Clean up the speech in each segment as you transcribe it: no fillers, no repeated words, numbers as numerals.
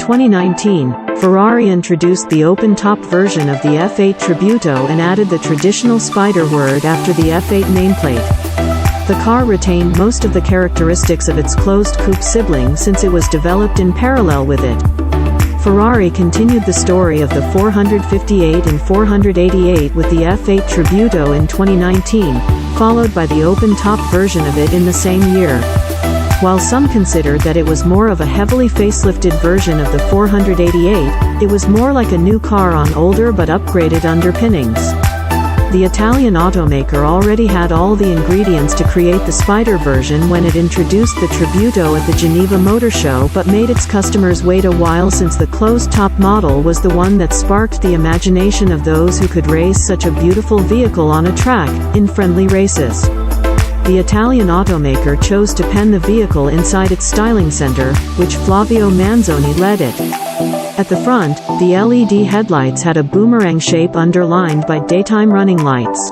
2019, Ferrari introduced the open-top version of the F8 Tributo and added the traditional Spider word after the F8 nameplate. The car retained most of the characteristics of its closed coupe sibling since it was developed in parallel with it. Ferrari continued the story of the 458 and 488 with the F8 Tributo in 2019, followed by the open-top version of it in the same year. While some considered that it was more of a heavily facelifted version of the 488, it was more like a new car on older but upgraded underpinnings. The Italian automaker already had all the ingredients to create the Spider version when it introduced the Tributo at the Geneva Motor Show, but made its customers wait a while since the closed-top model was the one that sparked the imagination of those who could race such a beautiful vehicle on a track, in friendly races. The Italian automaker chose to pen the vehicle inside its styling center, which Flavio Manzoni led it. At the front, the LED headlights had a boomerang shape underlined by daytime running lights.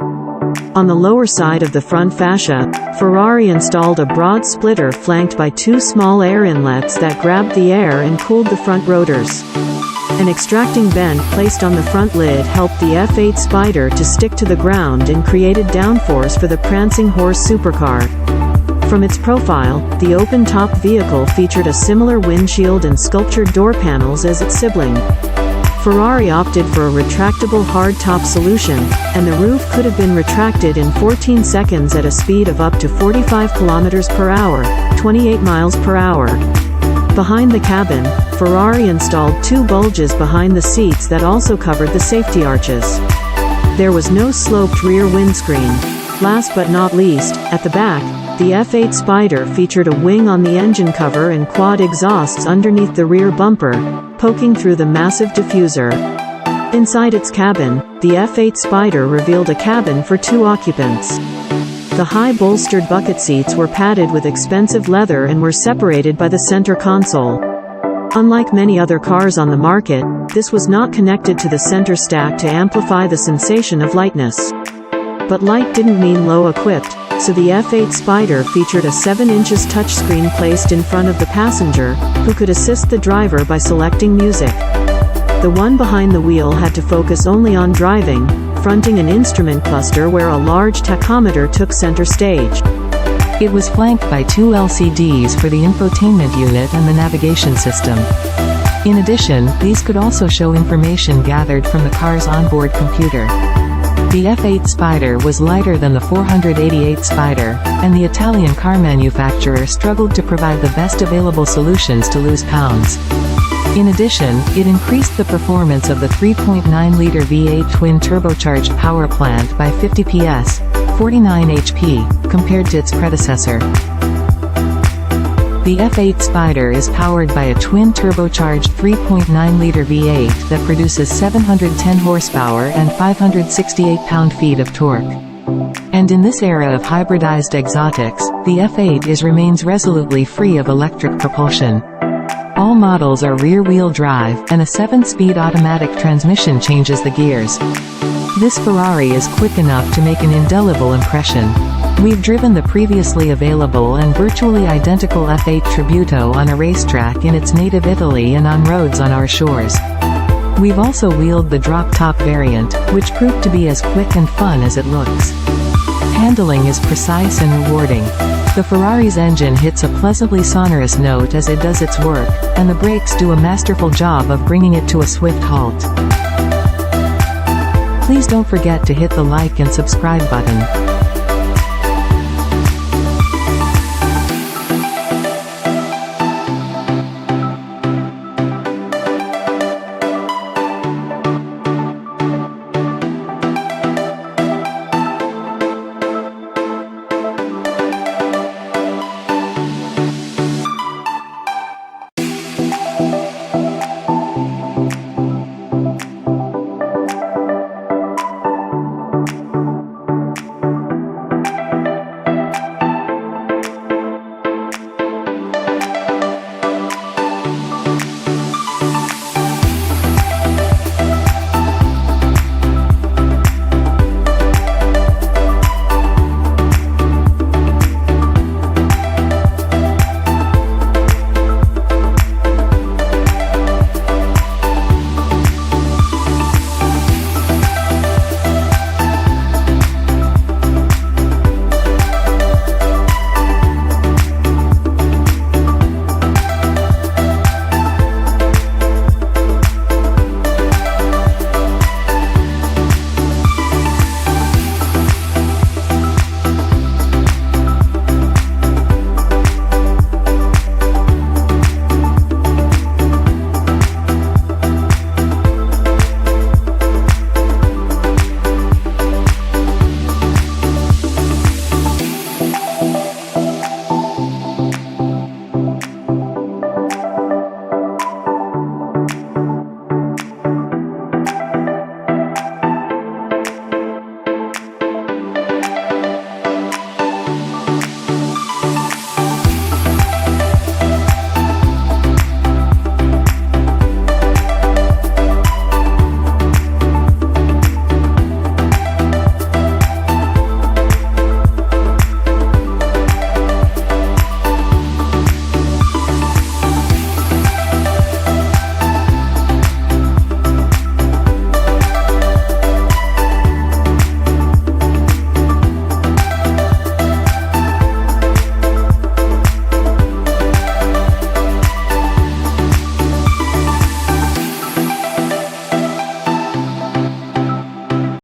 On the lower side of the front fascia, Ferrari installed a broad splitter flanked by two small air inlets that grabbed the air and cooled the front rotors. An extracting vent placed on the front lid helped the F8 Spider to stick to the ground and created downforce for the prancing horse supercar. From its profile, the open-top vehicle featured a similar windshield and sculptured door panels as its sibling. Ferrari opted for a retractable hard-top solution, and the roof could have been retracted in 14 seconds at a speed of up to 45 km per hour, 28 miles per hour. Behind the cabin, Ferrari installed two bulges behind the seats that also covered the safety arches. There was no sloped rear windscreen. Last but not least, at the back, the F8 Spider featured a wing on the engine cover and quad exhausts underneath the rear bumper, poking through the massive diffuser. Inside its cabin, the F8 Spider revealed a cabin for two occupants. The high-bolstered bucket seats were padded with expensive leather and were separated by the center console. Unlike many other cars on the market, this was not connected to the center stack to amplify the sensation of lightness. But light didn't mean low-equipped, so the F8 Spider featured a 7-inch touchscreen placed in front of the passenger, who could assist the driver by selecting music. The one behind the wheel had to focus only on driving, fronting an instrument cluster where a large tachometer took center stage. It was flanked by two LCDs for the infotainment unit and the navigation system. In addition, these could also show information gathered from the car's onboard computer. The F8 Spider was lighter than the 488 Spider, and the Italian car manufacturer struggled to provide the best available solutions to lose pounds. In addition, it increased the performance of the 3.9-liter V8 twin turbocharged power plant by 50 PS, 49 HP, compared to its predecessor. The F8 Spider is powered by a twin turbocharged 3.9-liter V8 that produces 710 horsepower and 568 pound-feet of torque. And in this era of hybridized exotics, the F8 remains resolutely free of electric propulsion. All models are rear-wheel drive, and a 7-speed automatic transmission changes the gears. This Ferrari is quick enough to make an indelible impression. We've driven the previously available and virtually identical F8 Tributo on a racetrack in its native Italy and on roads on our shores. We've also wheeled the drop-top variant, which proved to be as quick and fun as it looks. Handling is precise and rewarding. The Ferrari's engine hits a pleasantly sonorous note as it does its work, and the brakes do a masterful job of bringing it to a swift halt. Please don't forget to hit the like and subscribe button.